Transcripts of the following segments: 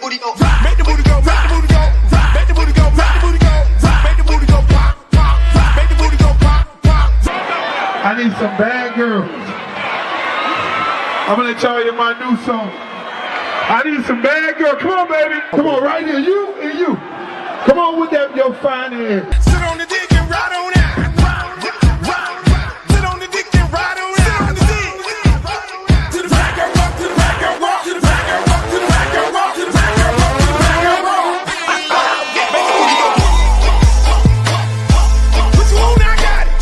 booty go. Make the booty go. Make the booty go. Make the booty go. Make the booty go. Make the booty go. Pop, pop. Make the booty go. Pop, pop. I need some bad girls. I'm gonna let y'all hear my new song. I need some bad girls. Come on, baby. Come on, right here. You and you. Come on with that, your fine ass. Sit on the dick and ride on out. Sit on the dick and ride on out. Sit on the dick. To the back and rock, to the back and rock, to the back and rock, to the back and rock, to the back and rock, to the back and rock. What you want, I got it.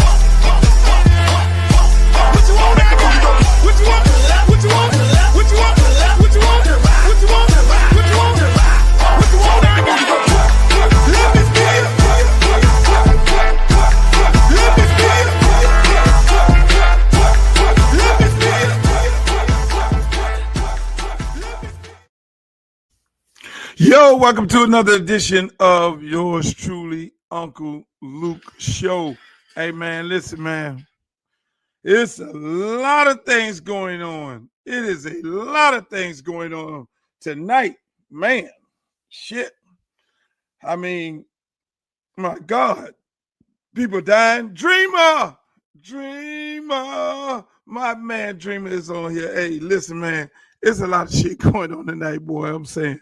What you want, I got it. What you want? What you want? What you want? What you want? What you want? What you want? What you want, I got it. Yo, welcome to another edition of yours truly, Uncle Luke Show. Hey, man, listen, man. It's a lot of things going on. It is a lot of things going on tonight. Man, shit. I mean, my God. People dying. Dreamer. My man Dreamer is on here. Hey, listen, man. It's a lot of shit going on tonight, boy. I'm saying.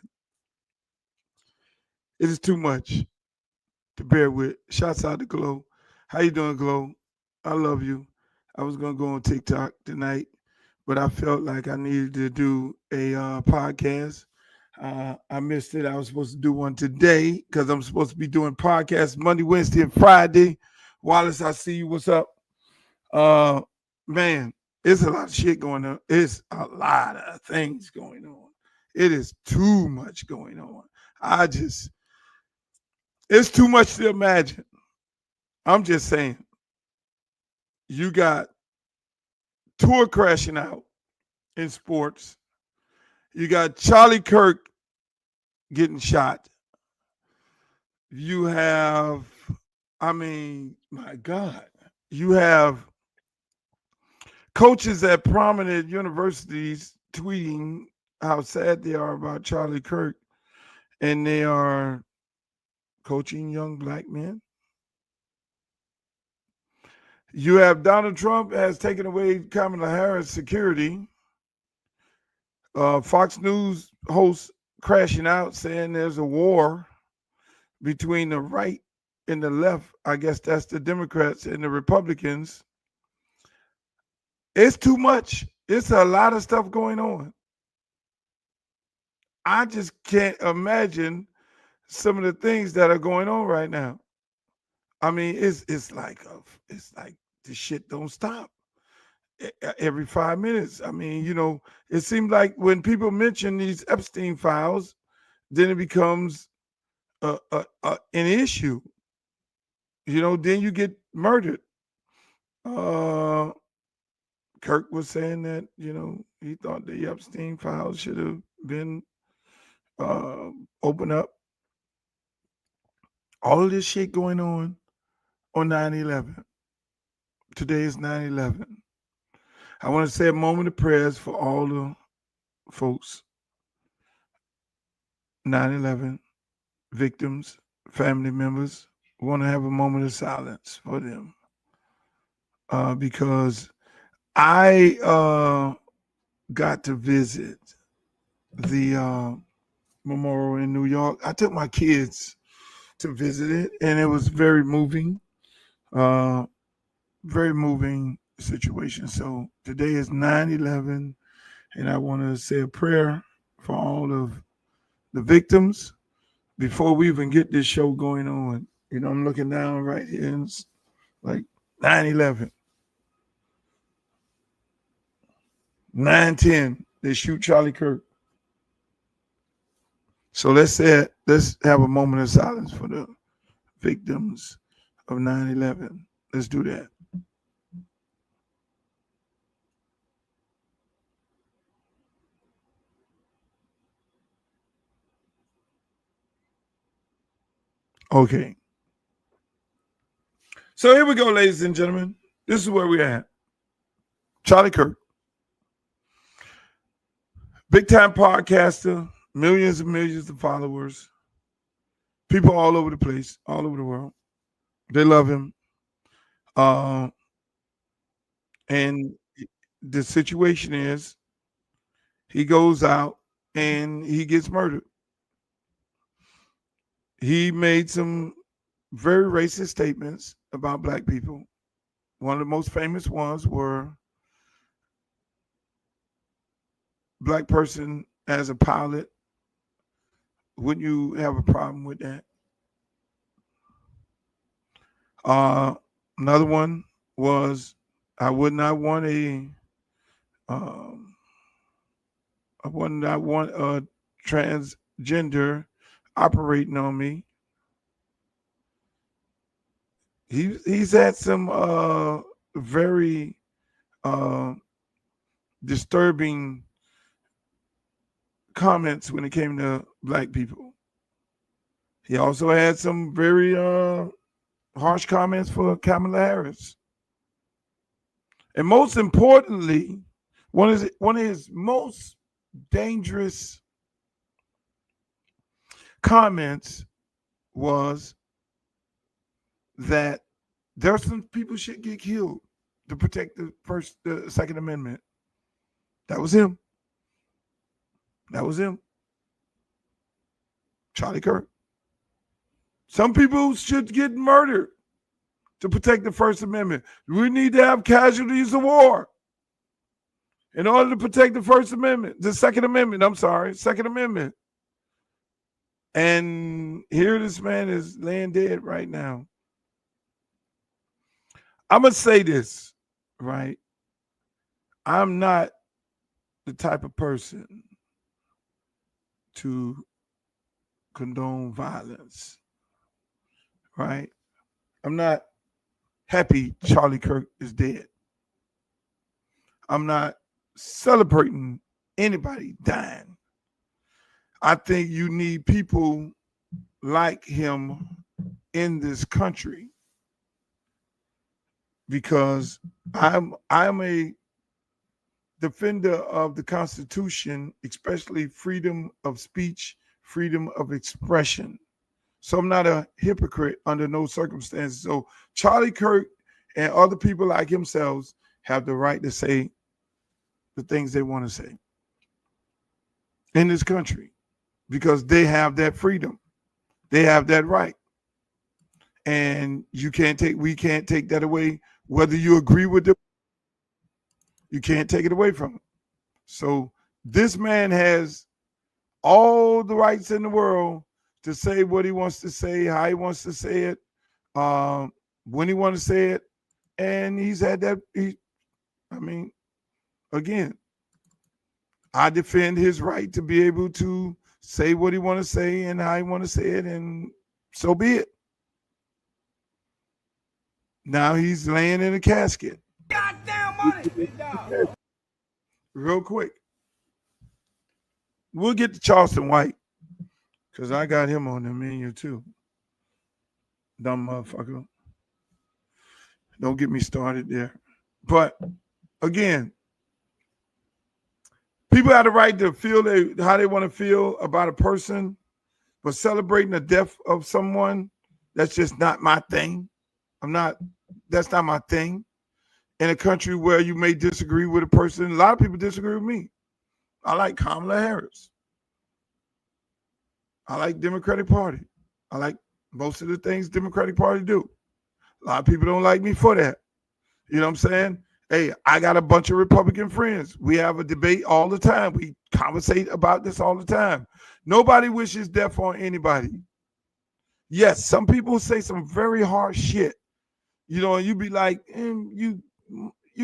It is too much to bear with. Shouts out to Glow. How you doing, Glow? I love you. I was going to go on TikTok tonight, but I felt like I needed to do a podcast. I missed it. I was supposed to do one today because I'm supposed to be doing podcasts Monday, Wednesday, and Friday. Wallace, I see you. What's up? Man, it's a lot of shit going on. It's a lot of things going on. It is too much going on. It's too much to imagine. I'm just saying. You got tour crashing out in sports. You got Charlie Kirk getting shot. You have, my God. You have coaches at prominent universities tweeting how sad they are about Charlie Kirk, and they are coaching young black men. You have Donald Trump has taken away Kamala Harris' security. Fox News hosts crashing out saying there's a war between the right and the left. I guess that's the Democrats and the Republicans. It's too much. It's a lot of stuff going on. I just can't imagine some of the things that are going on right now. I mean, it's like the shit don't stop every 5 minutes. I mean, you know, it seems like when people mention these Epstein files, then it becomes an issue. You know, then you get murdered. Kirk was saying that, you know, he thought the Epstein files should have been opened up. All of this shit going on 9/11. Today is 9/11. I want to say a moment of prayers for all the folks. 9/11 victims, family members. I want to have a moment of silence for them. Because I got to visit the memorial in New York. I took my kids to visit it, and it was very moving situation. So today is 9/11, and I want to say a prayer for all of the victims before we even get this show going on. You know, I'm looking down right here, and it's like 9/11. 9/10, they shoot Charlie Kirk. So let's have a moment of silence for the victims of 9/11. Let's do that. Okay. So here we go, ladies and gentlemen. This is where we're at. Charlie Kirk, big time podcaster, millions and millions of followers, people all over the place, all over the world. They love him. Uh, and the situation is he goes out and he gets murdered. He made some very racist statements about black people. One of the most famous ones were black person as a pilot. Wouldn't you have a problem with that? Another one was I would not want um, I would not want a transgender operating on me. He's had some very uh, disturbing comments when it came to black people. He also had some very harsh comments for Kamala Harris. And most importantly, one of his most dangerous comments was that there are some people should get killed to protect the Second Amendment. That was him. That was him. Charlie Kirk. Some people should get murdered to protect the First Amendment. We need to have casualties of war in order to protect the First Amendment, the Second Amendment. I'm sorry, Second Amendment. And here this man is laying dead right now. I'm going to say this, right? I'm not the type of person to condone violence, right? I'm not happy Charlie Kirk is dead. I'm not celebrating anybody dying. I think you need people like him in this country because I'm a defender of the Constitution, especially freedom of speech, freedom of expression. So I'm not a hypocrite under no circumstances. So Charlie Kirk and other people like himself have the right to say the things they want to say in this country because they have that freedom. They have that right. And we can't take that away. Whether you agree with them, you can't take it away from them. So this man has all the rights in the world to say what he wants to say, how he wants to say it, when he wants to say it. And he's had that. Again, I defend his right to be able to say what he want to say and how he want to say it, and so be it. Now he's laying in a casket. Goddamn money. Real quick. We'll get to Charleston White because I got him on the menu too. Dumb motherfucker. Don't get me started there. But again, people have the right to feel how they want to feel about a person, but celebrating the death of someone, that's just not my thing. That's not my thing. In a country where you may disagree with a person, a lot of people disagree with me. I like Kamala Harris. I like Democratic Party. I like most of the things Democratic Party do. A lot of people don't like me for that. You know what I'm saying? Hey, I got a bunch of Republican friends. We have a debate all the time. We conversate about this all the time. Nobody wishes death on anybody. Yes, some people say some very harsh shit. You know, and you be like, you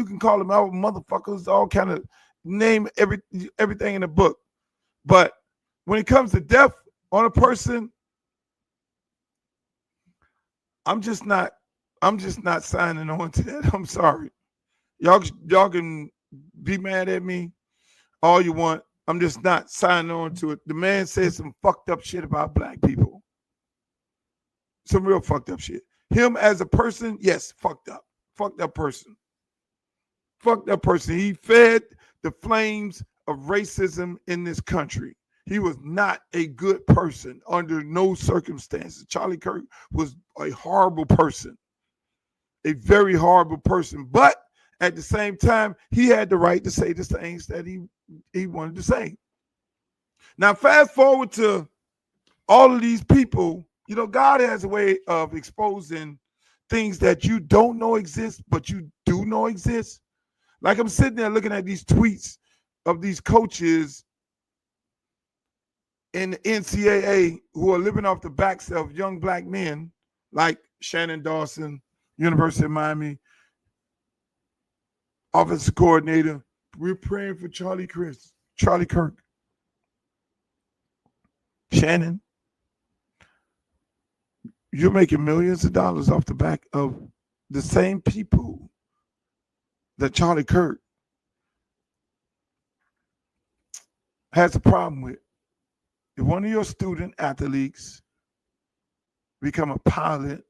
can call them out motherfuckers, all kind of name everything in the book. But when it comes to death on a person, I'm just not signing on to that. I'm sorry. Y'all can be mad at me all you want. I'm just not signing on to it. The man said some fucked up shit about black people. Some real fucked up shit. Him as a person, yes, fucked up. Fucked up person. Fucked up person. He fed the flames of racism in this country. He was not a good person under no circumstances. Charlie Kirk was a horrible person, a very horrible person. But at the same time, he had the right to say the things that he wanted to say. Now, fast forward to all of these people. You know, God has a way of exposing things that you don't know exist, but you do know exist. Like I'm sitting there looking at these tweets of these coaches in the NCAA who are living off the backs of young black men like Shannon Dawson, University of Miami, offensive coordinator. We're praying for Charlie Kirk. Shannon, you're making millions of dollars off the back of the same people that Charlie Kirk has a problem with. If one of your student athletes become a pilot,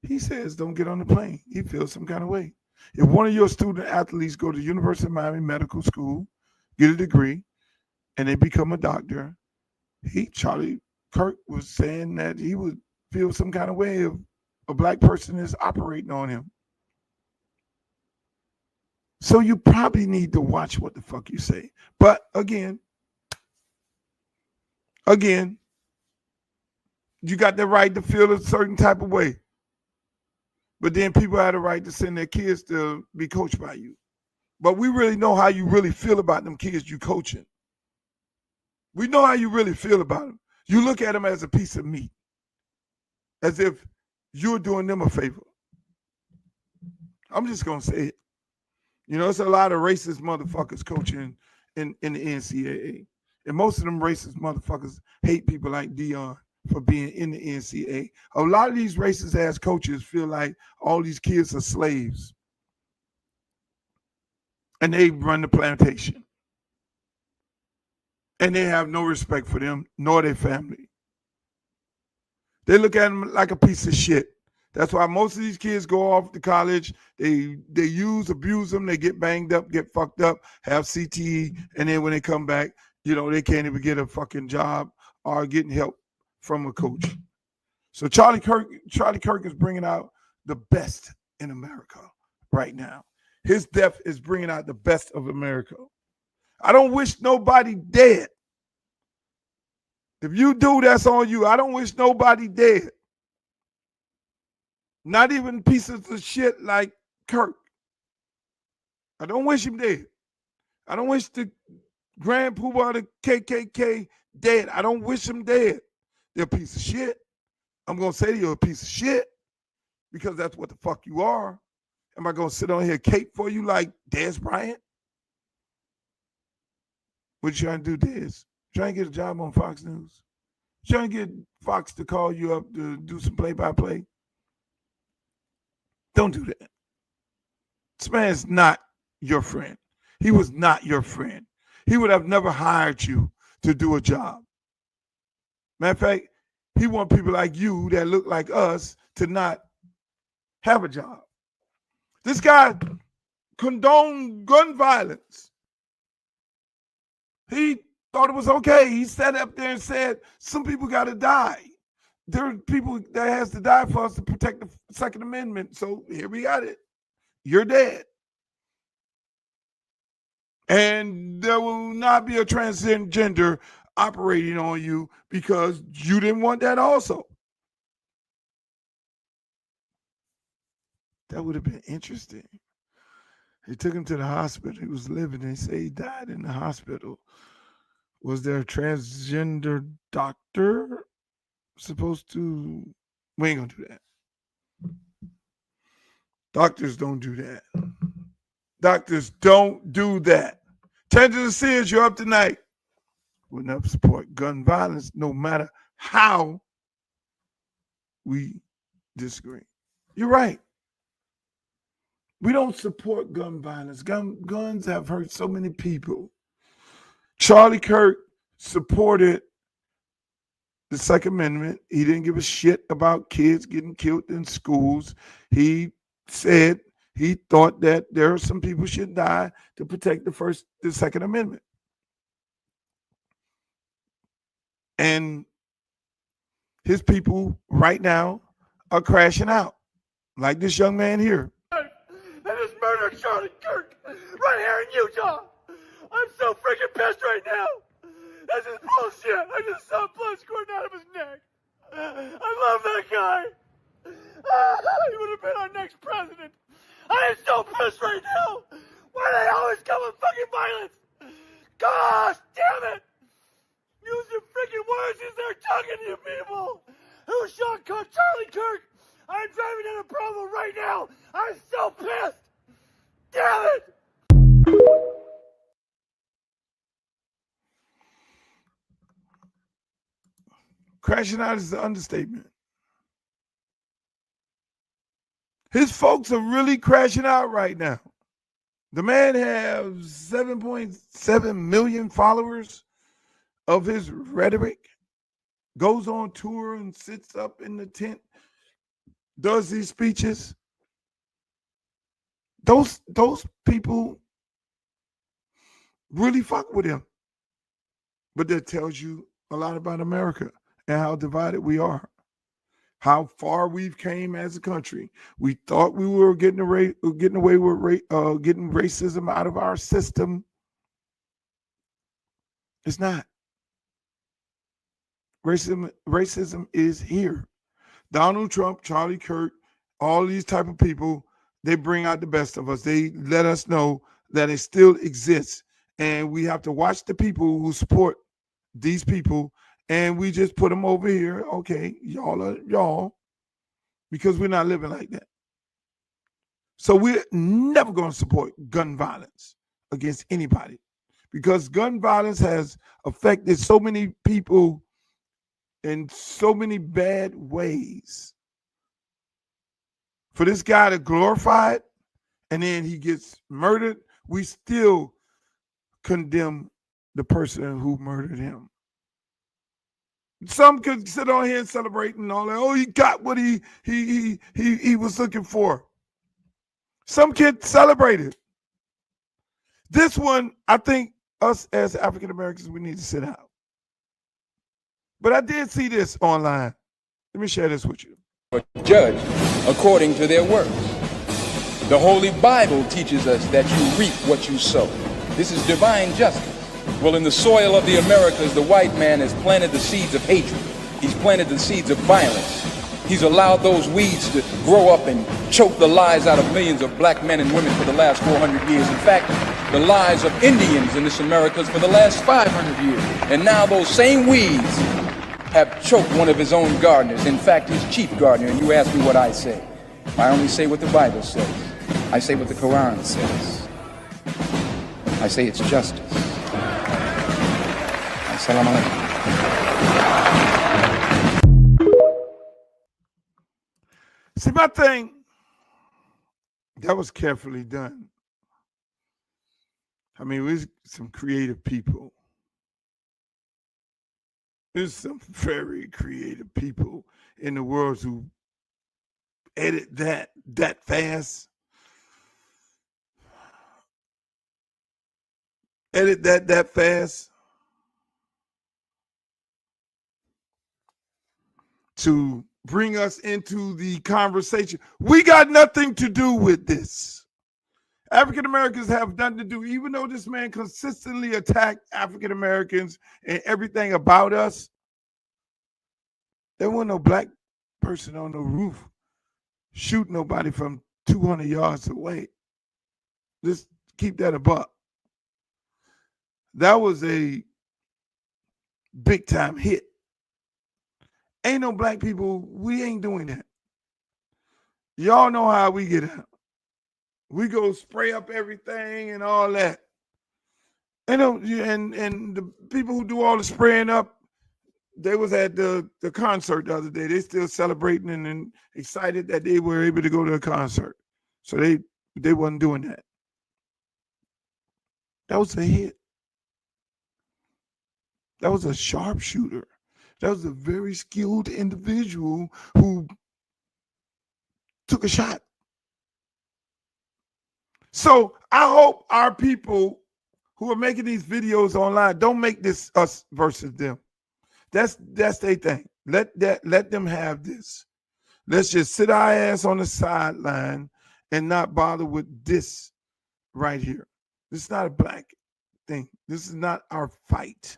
he says don't get on the plane. He feels some kind of way. If one of your student athletes go to the University of Miami Medical School, get a degree, and they become a doctor, Charlie Kirk was saying that he would feel some kind of way if a black person is operating on him. So you probably need to watch what the fuck you say. But again, you got the right to feel a certain type of way. But then people have the right to send their kids to be coached by you. But we really know how you really feel about them kids you coaching. We know how you really feel about them. You look at them as a piece of meat, as if you're doing them a favor. I'm just going to say it. You know, it's a lot of racist motherfuckers coaching in the NCAA. And most of them racist motherfuckers hate people like Dion for being in the NCAA. A lot of these racist ass coaches feel like all these kids are slaves. And they run the plantation. And they have no respect for them nor their family. They look at them like a piece of shit. That's why most of these kids go off to college. They abuse them. They get banged up, get fucked up, have CTE, and then when they come back, you know, they can't even get a fucking job or getting help from a coach. So Charlie Kirk is bringing out the best in America right now. His death is bringing out the best of America. I don't wish nobody dead. If you do, that's on you. I don't wish nobody dead. Not even pieces of shit like Kirk. I don't wish him dead. I don't wish the Grand Poobah of the KKK dead. I don't wish him dead. They're a piece of shit. I'm going to say you're a piece of shit because that's what the fuck you are. Am I going to sit on here cape for you like Dez Bryant? What you trying to do, Dez? Trying to get a job on Fox News? Trying to get Fox to call you up to do some play-by-play? Don't do that. This man's not your friend. He was not your friend. He would have never hired you to do a job. Matter of fact, he wants people like you that look like us to not have a job. This guy condoned gun violence. He thought it was okay. He sat up there and said, some people got to die. There are people that has to die for us to protect the Second Amendment. So here we got it. You're dead. And there will not be a transgender operating on you because you didn't want that also. That would have been interesting. They took him to the hospital. He was living. They say he died in the hospital. Was there a transgender doctor supposed to? We ain't gonna do that. Doctors don't do that. Doctors don't do that. Attention to Sears, you're up tonight. We'll never support gun violence, no matter how we disagree. You're right. We don't support gun violence. Guns have hurt so many people. Charlie Kirk supported the Second Amendment. He didn't give a shit about kids getting killed in schools. He said he thought that there are some people should die to protect the Second Amendment. And his people right now are crashing out, like this young man here. And this murder Charlie Kirk right here in Utah. I'm so freaking pissed right now. This is bullshit. I just saw blood squirting out of his neck. I love that guy. He would have been our next president. I am so pissed right now. Why do they always come with fucking violence? Gosh damn it. Use your freaking words as they're talking to you people. Who shot Charlie Kirk? I'm driving down a Provo right now. I'm so pissed. Damn it. Crashing out is the understatement. His folks are really crashing out right now. The man has 7.7 million followers of his rhetoric, goes on tour and sits up in the tent, does these speeches. Those people really fuck with him. But that tells you a lot about America and how divided we are, how far we've came as a country. We thought we were getting away with getting racism out of our system. It's not. Racism is here. Donald Trump, Charlie Kirk, all these type of people, they bring out the best of us. They let us know that it still exists. And we have to watch the people who support these people, and we just put them over here. Okay, y'all are y'all, because we're not living like that. So we're never going to support gun violence against anybody, because gun violence has affected so many people in so many bad ways. For this guy to glorify it and then he gets murdered, we still condemn the person who murdered him. Some could sit on here and celebrate and all that. Oh, he got what he was looking for. Some kids celebrate it. This one, I think us as African Americans, we need to sit out. But I did see this online. Let me share this with you. Judged according to their works. The Holy Bible teaches us that you reap what you sow. This is divine justice. Well, in the soil of the Americas, the white man has planted the seeds of hatred. He's planted the seeds of violence. He's allowed those weeds to grow up and choke the lives out of millions of black men and women for the last 400 years. In fact, the lives of Indians in this Americas for the last 500 years. And now those same weeds have choked one of his own gardeners. In fact, his chief gardener. And you ask me what I say. I only say what the Bible says. I say what the Quran says. I say it's justice. Assalamu alaikum. See, my thing, that was carefully done. I mean, we're some creative people. There's some very creative people in the world who edit that fast. Edit that fast to bring us into the conversation. We got nothing to do with this. African Americans have nothing to do, even though this man consistently attacked African Americans and everything about us. There wasn't no black person on the roof shooting nobody from 200 yards away. Just keep that a buck. That was a big time hit. Ain't no black people, we ain't doing that. Y'all know how we get out. We go spray up everything and all that. And the people who do all the spraying up, they was at the concert the other day. They still celebrating and excited that they were able to go to a concert. So they wasn't doing that. That was a hit. That was a sharpshooter. That was a very skilled individual who took a shot. So I hope our people who are making these videos online don't make this us versus them. That's their thing. Let them have this. Let's just sit our ass on the sideline and not bother with this right here. This is not a black thing. This is not our fight.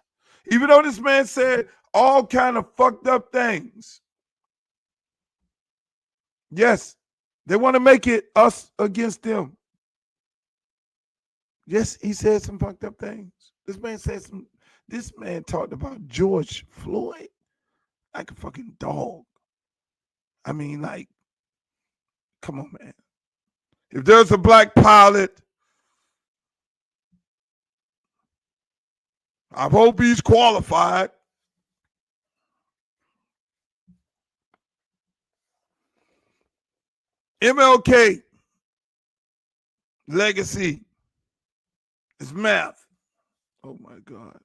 Even though this man said all kind of fucked up things. Yes, they want to make it us against them. Yes, he said some fucked up things. This man talked about George Floyd like a fucking dog. I mean, like, come on, man. If there's a black pilot, I hope he's qualified. MLK legacy is math. Oh my God.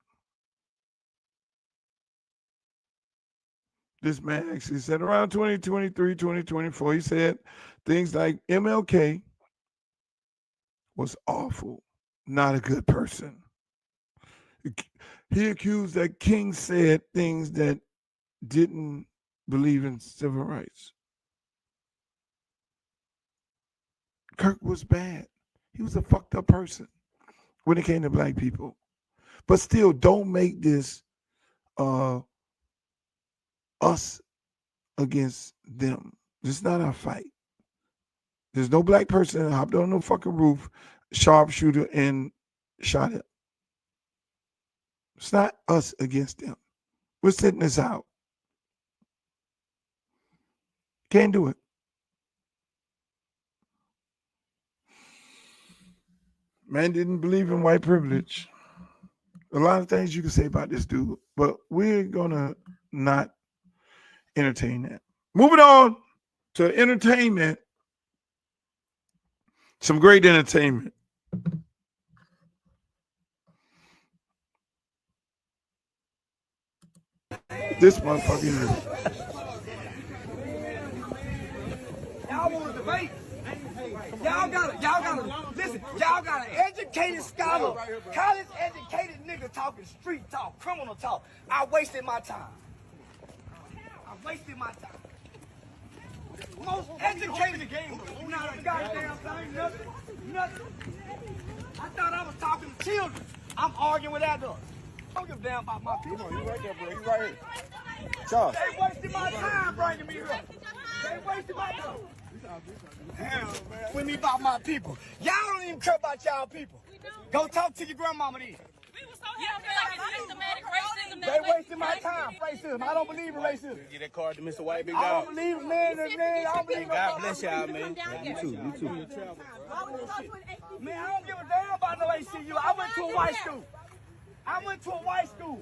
This man actually said around 2023, 2024, he said things like MLK was awful, not a good person. He accused that King said things that didn't believe in civil rights. Kirk was bad. He was a fucked up person when it came to black people. But still, don't make this us against them. This is not our fight. There's no black person that hopped on no fucking roof, sharpshooter, and shot him. It's not us against them. We're sitting this out. Can't do it. Man didn't believe in white privilege. A lot of things you can say about this dude, but we're gonna not entertain that. Moving on to entertainment. Some great entertainment. This motherfucker here. Y'all want to debate? Y'all gotta, listen, y'all got an educated scholar, college educated nigga talking street talk, criminal talk. I wasted my time. Most educated game, not a goddamn thing, nothing. I thought I was talking to children. I'm arguing with adults. Don't give a damn about my people. You right there, bro. You right here. Charles. They wasted my time bringing me here. They wasted my time. Hell, man. With me about my people. Y'all don't even care about y'all people. Go talk to your grandmama then. They wasted my time. Racism. I don't believe in racism. Get that card to Mr. White, big I dog. don't believe in man. I don't believe in God bless y'all, man. You too. Man, I don't give a damn about no HCU. I went to a white school.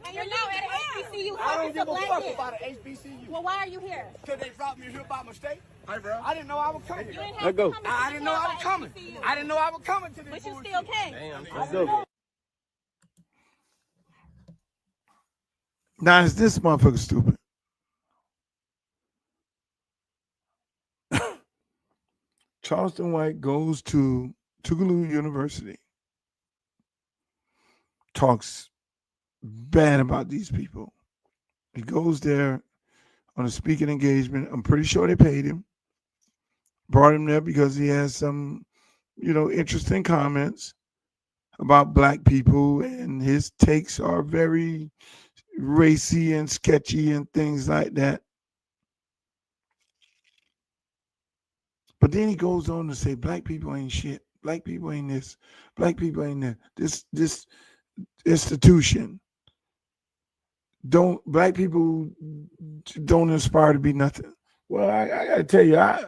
And you're now at an HBCU. I don't It's a give a black fuck kid. about an HBCU. Well, why are you here? Because they brought me here by mistake. Hey, bro. I didn't know I was coming. You didn't have Let go. to come to I didn't know I was HBCU. coming. I didn't know I was coming to this But you bullshit. still came. Damn, let's go. Now, is this motherfucker stupid? Charleston White goes to Tougaloo University, talks bad about these people. He goes there on a speaking engagement. I'm pretty sure they paid him. Brought him there because he has some, interesting comments about black people, and his takes are very racy and sketchy and things like that. But then he goes on to say black people ain't shit. Black people ain't this. Black people ain't that. This institution. Black people don't aspire to be nothing. Well, I gotta tell you, I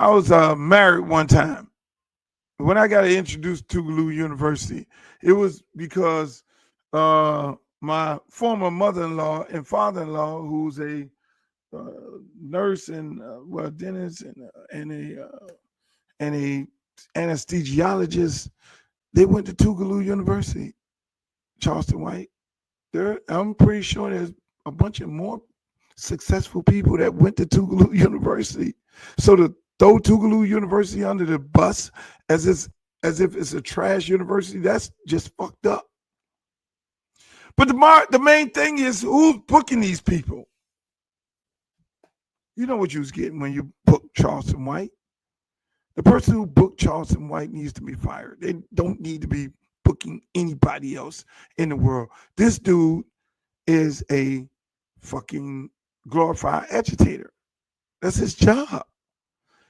was married one time. When I got introduced to Tougaloo University, it was because my former mother-in-law and father-in-law, who's a nurse and dentist and a anesthesiologist, they went to Tougaloo University, Charleston White. I'm pretty sure there's a bunch of more successful people that went to Tougaloo University. So to throw Tougaloo University under the bus as if it's a trash university. That's just fucked up. But the main thing is who's booking these people. You know what you was getting when you booked Charleston White. The person who booked Charleston White needs to be fired. They don't need to be booking anybody else in the world. This dude is a fucking glorified agitator. That's his job.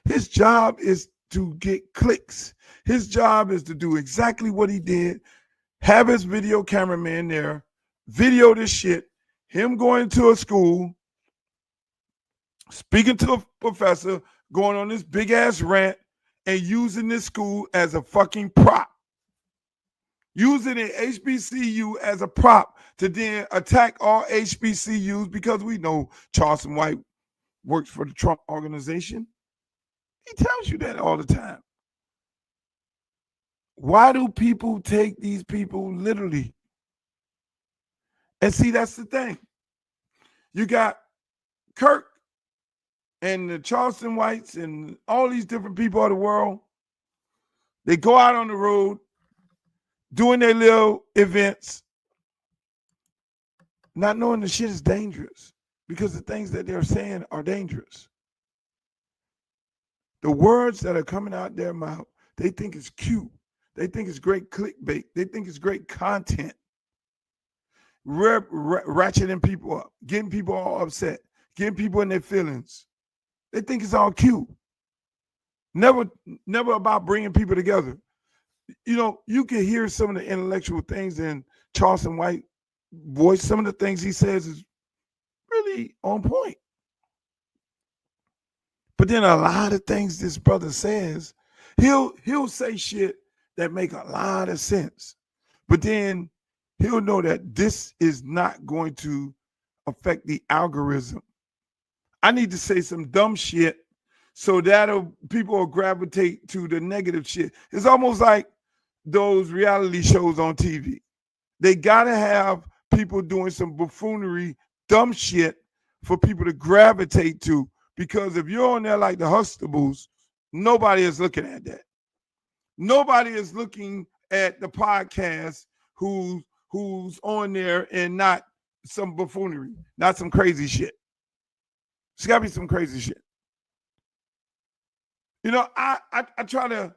His job is to get clicks. His job is to do exactly what he did. Have his video cameraman there, video this shit, him going to a school, speaking to a professor, going on this big ass rant, and using this school as a fucking prop. Using an HBCU as a prop to then attack all HBCUs because we know Charleston White works for the Trump organization. He tells you that all the time. Why do people take these people literally? And see, that's the thing. You got Kirk and the Charleston Whites and all these different people of the world. They go out on the road doing their little events, not knowing the shit is dangerous because the things that they're saying are dangerous. The words that are coming out their mouth, they think it's cute. They think it's great clickbait. They think it's great content. Ratcheting people up, getting people all upset, getting people in their feelings. They think it's all cute. Never about bringing people together. You know, you can hear some of the intellectual things in Charleston White voice. Some of the things he says is really on point. But then a lot of things this brother says, he'll say shit that make a lot of sense. But then he'll know that this is not going to affect the algorithm. I need to say some dumb shit so that people will gravitate to the negative shit. It's almost like those reality shows on TV. They gotta have people doing some buffoonery, dumb shit for people to gravitate to. Because if you're on there like the Huxtables, nobody is looking at that. Nobody is looking at the podcast who's on there and not some buffoonery, not some crazy shit. It's got to be some crazy shit. You know, I try to,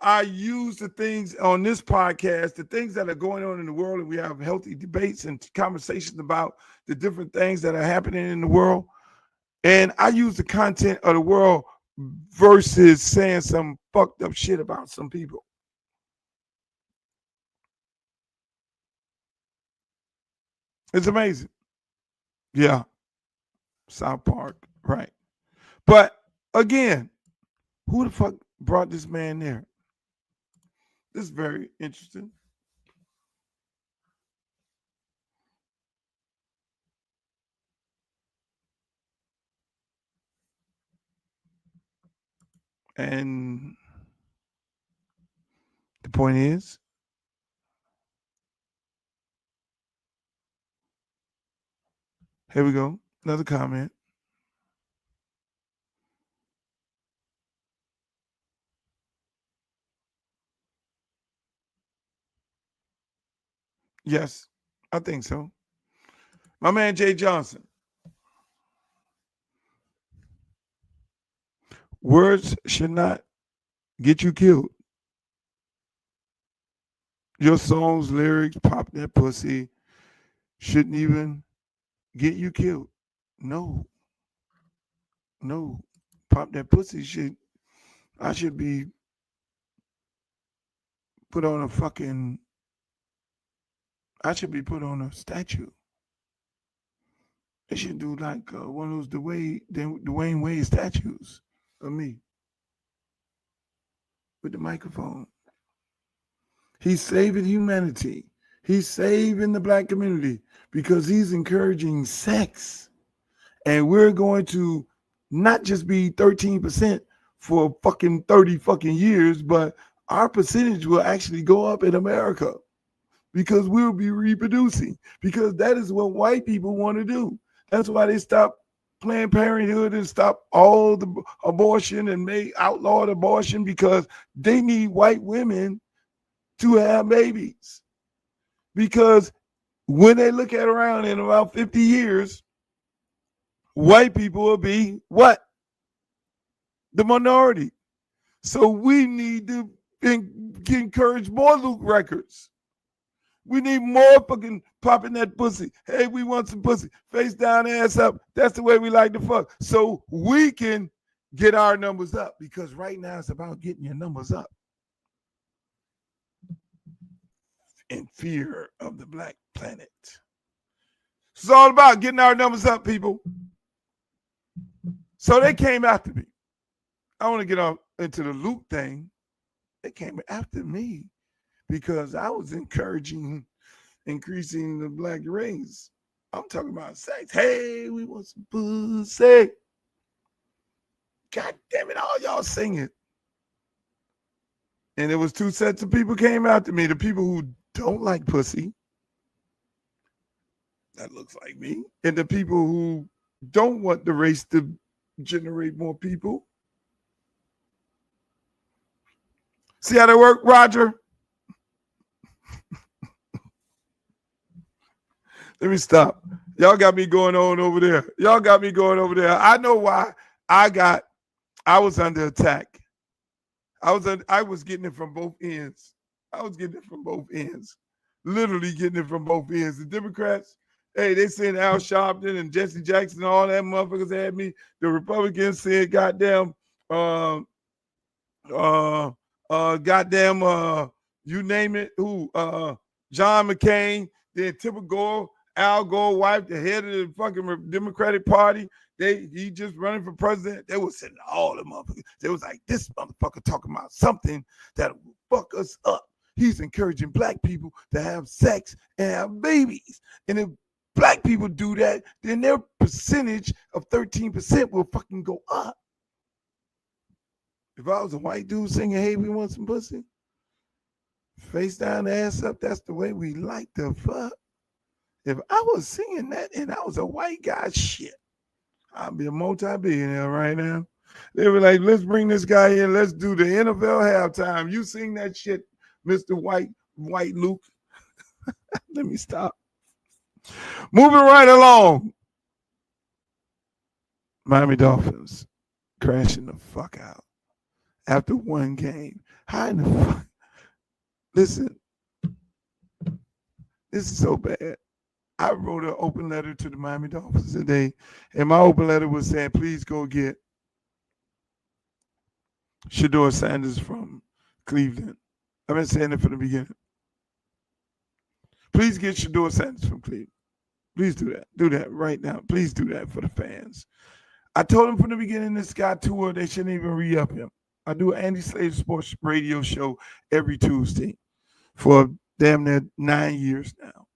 I use the things on this podcast, the things that are going on in the world, and we have healthy debates and conversations about the different things that are happening in the world. And I use the content of the world versus saying some fucked up shit about some people. It's amazing. Yeah. South Park, right. But again, who the fuck brought this man there? This is very interesting. And the point is, here we go. Another comment. Yes, I think so. My man Jay Johnson. Words should not get you killed. Your songs, lyrics, pop that pussy, shouldn't even get you killed. No. Pop that pussy I should be put on a statue. They should do like one of those Dwayne Wade statues of me with the microphone. He's saving humanity. He's saving the black community because he's encouraging sex. And we're going to not just be 13% for fucking 30 fucking years, but our percentage will actually go up in America because we'll be reproducing, because that is what white people want to do. That's why they stopped Planned Parenthood and stop all the abortion and make outlawed abortion because they need white women to have babies. Because when they look at around in about 50 years, white people will be what? The minority. So we need to encourage more Luke records. We need more fucking popping that pussy. Hey, we want some pussy. Face down, ass up. That's the way we like to fuck. So we can get our numbers up, because right now it's about getting your numbers up. In fear of the black planet. It's all about getting our numbers up, people. So they came after me. I want to get on into the Luke thing. They came after me because I was increasing the black race. I'm talking about sex. Hey, we want some pussy. God damn it, all y'all singing. And there was two sets of people came after me. The people who don't like pussy, that looks like me, and the people who don't want the race to generate more people. See how that work, Roger? Let me stop. Y'all got me going on over there. I know why I was under attack. I was getting it from both ends. Literally getting it from both ends. The Democrats, hey, they saying Al Sharpton and Jesse Jackson and all that motherfuckers had me. The Republicans said goddamn you name it, who John McCain, then Tipper Gore, Al Gore wife, the head of the fucking Democratic Party. He just running for president. They was sitting all the motherfuckers. They was like, this motherfucker talking about something that will fuck us up. He's encouraging black people to have sex and have babies. And if black people do that, then their percentage of 13% will fucking go up. If I was a white dude singing, hey, we want some pussy, face down, ass up, that's the way we like to fuck. If I was singing that and I was a white guy, shit, I'd be a multi-billionaire right now. They were like, let's bring this guy in. Let's do the NFL halftime. You sing that shit, Mr. White Luke. Let me stop. Moving right along. Miami Dolphins crashing the fuck out after one game. How in the fuck? Listen, this is so bad. I wrote an open letter to the Miami Dolphins today, and my open letter was saying, please go get Shedeur Sanders from Cleveland. I've been saying it from the beginning. Please get Shedeur Sanders from Cleveland. Please do that. Do that right now. Please do that for the fans. I told him from the beginning, this guy tour, they shouldn't even re-up him. I do an Andy Slater Sports radio show every Tuesday for damn near 9 years now.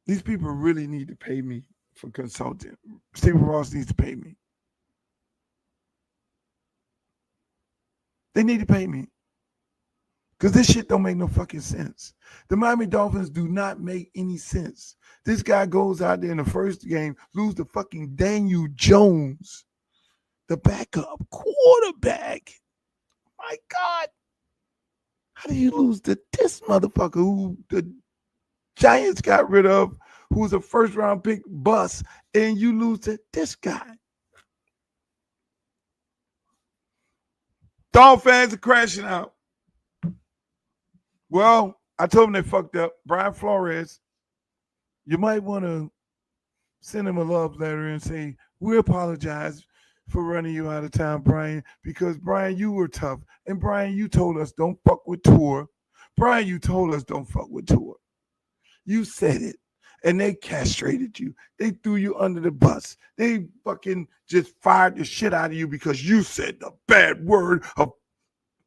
These people really need to pay me for consulting. Stephen Ross needs to pay me. They need to pay me. Because this shit don't make no fucking sense. The Miami Dolphins do not make any sense. This guy goes out there in the first game, lose to fucking Daniel Jones, the backup quarterback. My God. How do you lose to this motherfucker who the Giants got rid of, who's a first-round pick bust, and you lose to this guy? Dolphin fans are crashing out. Well, I told them they fucked up. Brian Flores, you might want to send him a love letter and say, we apologize for running you out of town, Brian, because, Brian, you were tough. And, Brian, you told us don't fuck with Tour. Brian, you told us don't fuck with Tour. You said it. And they castrated you. They threw you under the bus. They fucking just fired the shit out of you because you said the bad word of,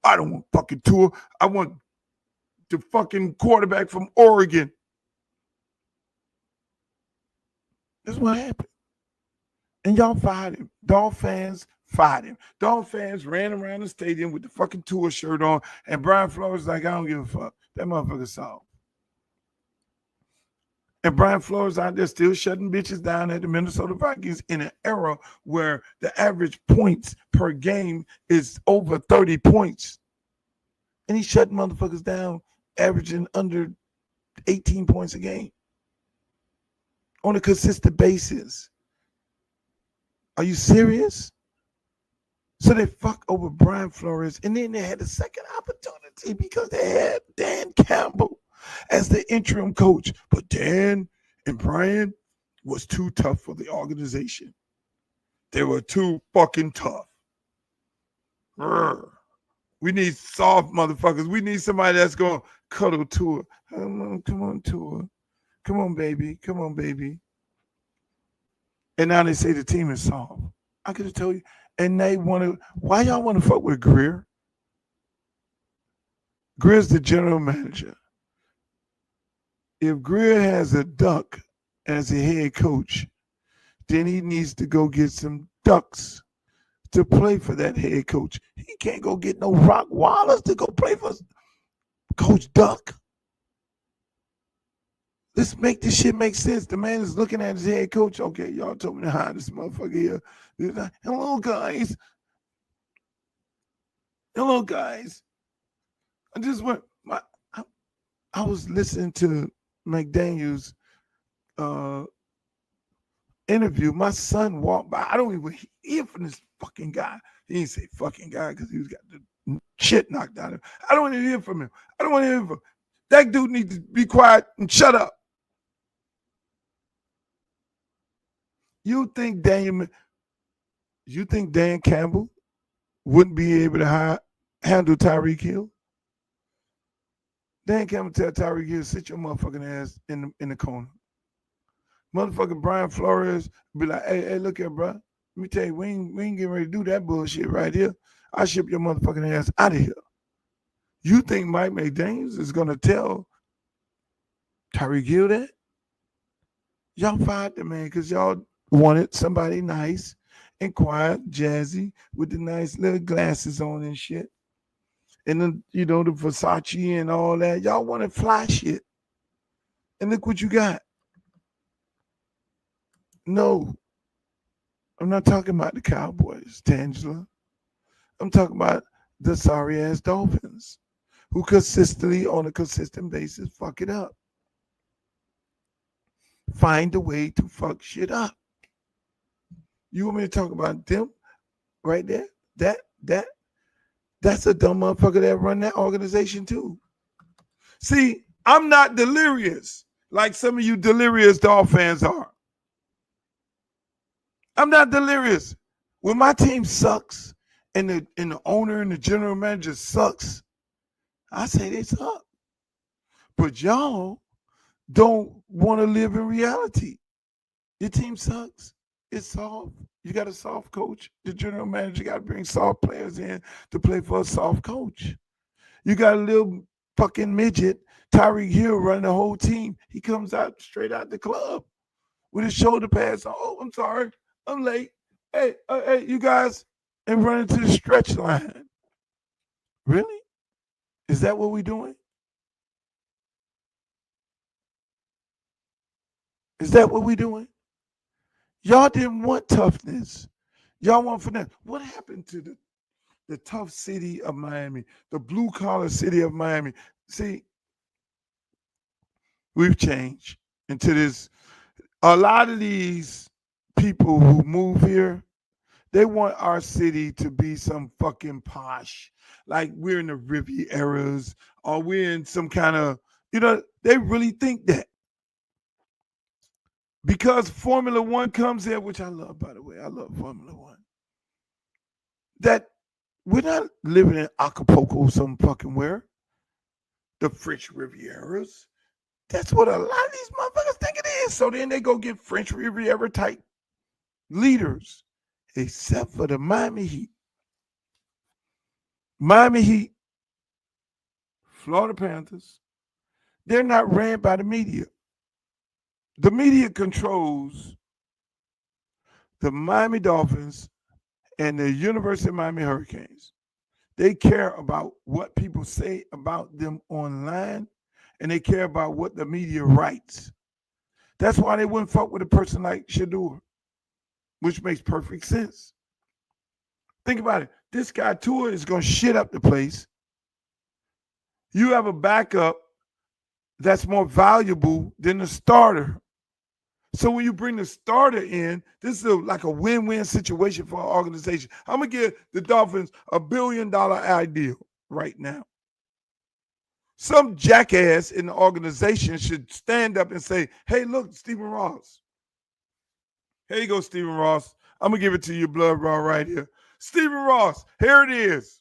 I don't want fucking Tour. I want the fucking quarterback from Oregon. That's what happened. And y'all fired him. Dolphin fans fired him. Dolphin fans ran around the stadium with the fucking Tour shirt on, and Brian Flores was like, I don't give a fuck. That motherfucker soft. And Brian Flores out there still shutting bitches down at the Minnesota Vikings in an era where the average points per game is over 30 points. And he's shutting motherfuckers down, averaging under 18 points a game on a consistent basis. Are you serious? So they fuck over Brian Flores, and then they had a second opportunity because they had Dan Campbell as the interim coach. But Dan and Brian was too tough for the organization. They were too fucking tough. We need soft motherfuckers. We need somebody that's going to cuddle Tua. Come on, Tua. Come on, baby. Come on, baby. And now they say the team is soft. I could have told you. And they want to, why y'all want to fuck with Greer? Greer's the general manager. If Greer has a duck as a head coach, then he needs to go get some ducks to play for that head coach. He can't go get no Rock Wallace to go play for Coach Duck. Let's make this shit make sense. The man is looking at his head coach. Okay, y'all told me to hire this motherfucker here. Hello, guys. Hello, guys. I just went. I was listening to McDaniel's interview. My son walked by. I don't even hear from this fucking guy. He didn't say fucking guy because he was got the shit knocked out of him. I don't want to hear from him. I don't want to hear from him. That dude needs to be quiet and shut up. You think Dan Campbell wouldn't be able to handle Tyreek Hill? Dan Campbell tell Tyreek Hill, sit your motherfucking ass in the corner. Motherfucking Brian Flores be like, hey, look here, bro. Let me tell you, we ain't getting ready to do that bullshit right here. I'll ship your motherfucking ass out of here. You think Mike McDaniels is going to tell Tyreek Hill that? Y'all fired the man because y'all wanted somebody nice and quiet, jazzy, with the nice little glasses on and shit. And then, the Versace and all that. Y'all wanted fly shit. And look what you got. No. I'm not talking about the Cowboys, Tangela. I'm talking about the sorry-ass Dolphins who consistently, on a consistent basis, fuck it up. Find a way to fuck shit up. You want me to talk about them right there? That's a dumb motherfucker that run that organization too. See, I'm not delirious like some of you delirious Dolphin fans are. I'm not delirious. When my team sucks and the owner and the general manager sucks, I say they suck. But y'all don't want to live in reality. Your team sucks. It's soft. You got a soft coach. The general manager got to bring soft players in to play for a soft coach. You got a little fucking midget, Tyreek Hill, running the whole team. He comes out straight out the club with his shoulder pads on. Oh, I'm sorry. I'm late. Hey, you guys, and running to the stretch line. Really? Is that what we're doing? Is that what we're doing? Y'all didn't want toughness. Y'all want finesse. What happened to the tough city of Miami, the blue-collar city of Miami? See, we've changed into this. A lot of these people who move here, they want our city to be some fucking posh, like we're in the Rivieras or we're in some kind of, they really think that. Because Formula One comes in, which I love, by the way. I love Formula One. That we're not living in Acapulco some fucking where. The French Rivieras. That's what a lot of these motherfuckers think it is. So then they go get French Riviera type leaders. Except for the Miami Heat. Miami Heat, Florida Panthers, they're not ran by the media. The media controls the Miami Dolphins and the University of Miami Hurricanes. They care about what people say about them online, and they care about what the media writes. That's why they wouldn't fuck with a person like Shador, which makes perfect sense. Think about it. This guy Tua is going to shit up the place. You have a backup that's more valuable than the starter. So when you bring the starter in, this is like a win-win situation for our organization. I'm going to give the Dolphins $1 billion idea right now. Some jackass in the organization should stand up and say, hey, look, Stephen Ross. Here you go, Stephen Ross. I'm going to give it to you, blood raw right here. Stephen Ross, here it is.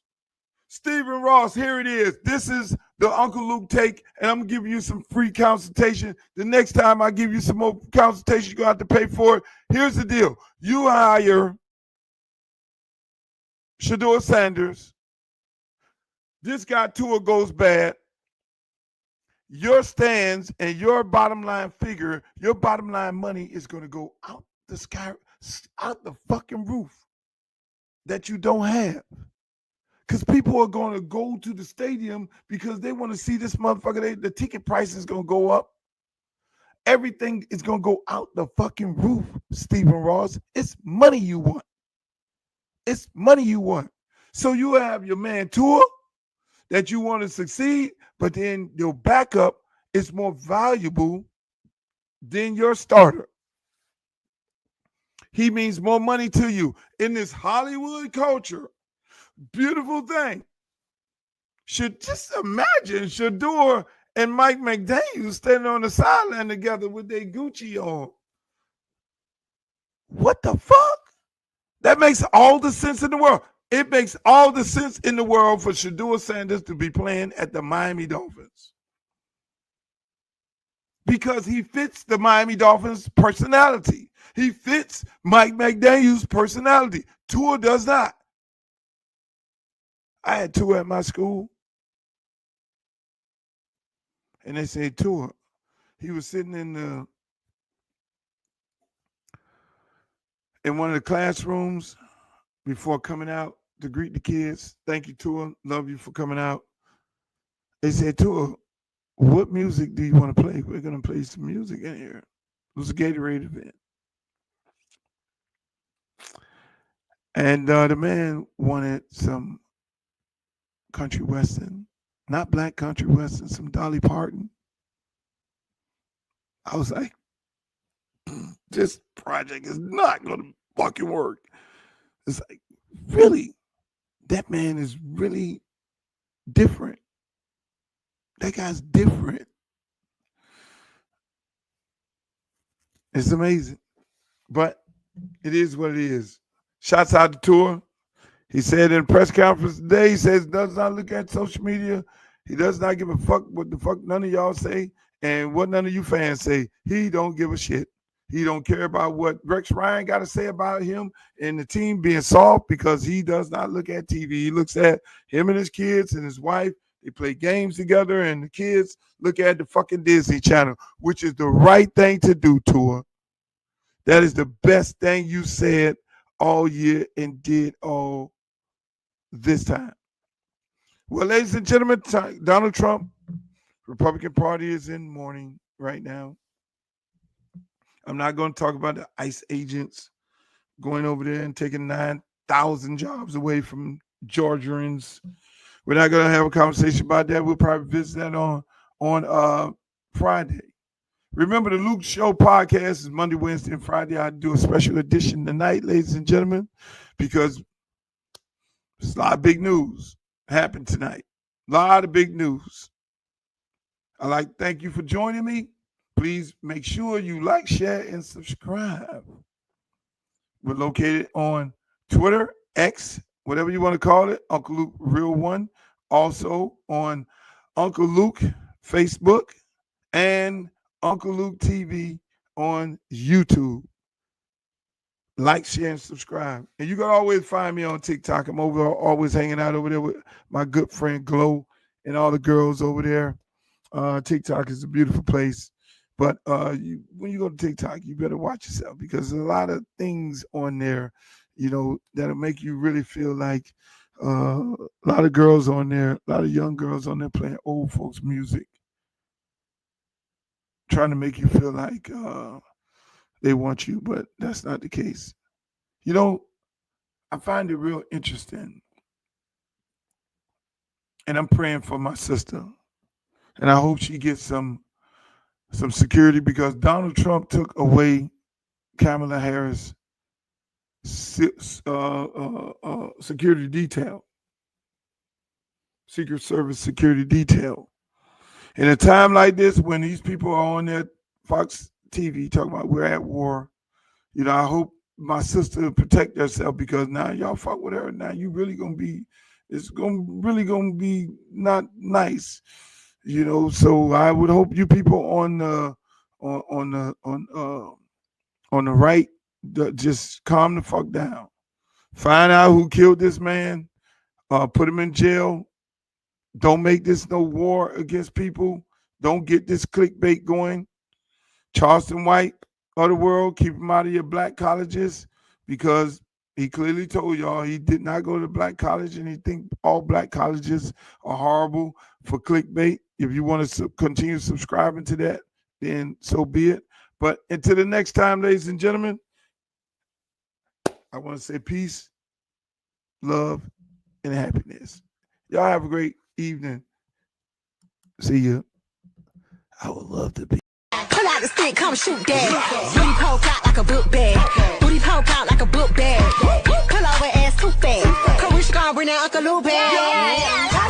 Stephen Ross, here it is. This is the Uncle Luke take, and I'm going to give you some free consultation. The next time I give you some more consultation, you're going to have to pay for it. Here's the deal. You hire Shador Sanders. This guy Tua goes bad. Your stands and your bottom line figure, your bottom line money is going to go out the sky, out the fucking roof that you don't have. Because people are going to go to the stadium because they want to see this motherfucker. The ticket price is going to go up. Everything is going to go out the fucking roof, Stephen Ross. It's money you want. It's money you want. So you have your man Tua that you want to succeed, but then your backup is more valuable than your starter. He means more money to you. In this Hollywood culture, beautiful thing. Should just imagine Shador and Mike McDaniel standing on the sideline together with their Gucci on. What the fuck? That makes all the sense in the world. It makes all the sense in the world for Shador Sanders to be playing at the Miami Dolphins. Because he fits the Miami Dolphins personality. He fits Mike McDaniel's personality. Tua does not. I had Tua at my school. And they said, Tua, he was sitting in one of the classrooms before coming out to greet the kids. Thank you, Tua. Love you for coming out. They said, Tua, what music do you want to play? We're going to play some music in here. It was a Gatorade event. And the man wanted some country western, not black country western, some Dolly Parton. I was like, this project is not going to fucking work. It's like, really? That man is really different. That guy's different. It's amazing. But it is what it is. Shouts out to Tua. He said in a press conference today, he says does not look at social media. He does not give a fuck what the fuck none of y'all say and what none of you fans say. He don't give a shit. He don't care about what Rex Ryan got to say about him and the team being soft because he does not look at TV. He looks at him and his kids and his wife. They play games together and the kids look at the fucking Disney Channel, which is the right thing to do, Tua. That is the best thing you said all year and did all this time. Well, ladies and gentlemen, Donald Trump, Republican Party is in mourning right now. I'm not going to talk about the ICE agents going over there and taking 9,000 jobs away from Georgians. We're not going to have a conversation about that. We'll probably visit that on Friday. Remember, the Luke Show podcast is Monday, Wednesday, and Friday. I do a special edition tonight, ladies and gentlemen, because there's a lot of big news happened tonight. A lot of big news. I'd like to thank you for joining me. Please make sure you like, share, and subscribe. We're located on Twitter, X, whatever you want to call it, Uncle Luke Real One. Also on Uncle Luke Facebook and Uncle Luke TV on YouTube. Like, share, and subscribe. And you can always find me on TikTok. I'm always hanging out over there with my good friend Glow and all the girls over there. TikTok is a beautiful place. But when you go to TikTok, you better watch yourself because there's a lot of things on there, that'll make you really feel like a lot of girls on there, a lot of young girls on there playing old folks music. trying to make you feel like they want you, but that's not the case. You know, I find it real interesting, and I'm praying for my sister, and I hope she gets some security, because Donald Trump took away Kamala Harris' security detail, Secret Service security detail. In a time like this, when these people are on their Fox TV talking about we're at war, you know, I hope my sister will protect herself, because now y'all fuck with her. Now you really gonna be, it's really gonna be not nice, you know. So I would hope you people on the right, just calm the fuck down. Find out who killed this man. Put him in jail. Don't make this no war against people. Don't get this clickbait going. Charleston White of the world, keep him out of your black colleges, because he clearly told y'all he did not go to black college, and he think all black colleges are horrible for clickbait. If you want to continue subscribing to that, then so be it. But until the next time, ladies and gentlemen, I want to say peace, love, and happiness. Y'all have a great evening. See you. I would love to be. Pull out the stick, come shoot that. Booty poke out like a book bag. Booty poke out like a book bag. Pull over ass too fast. Come wish you gonna bring that Uncle Lou bag.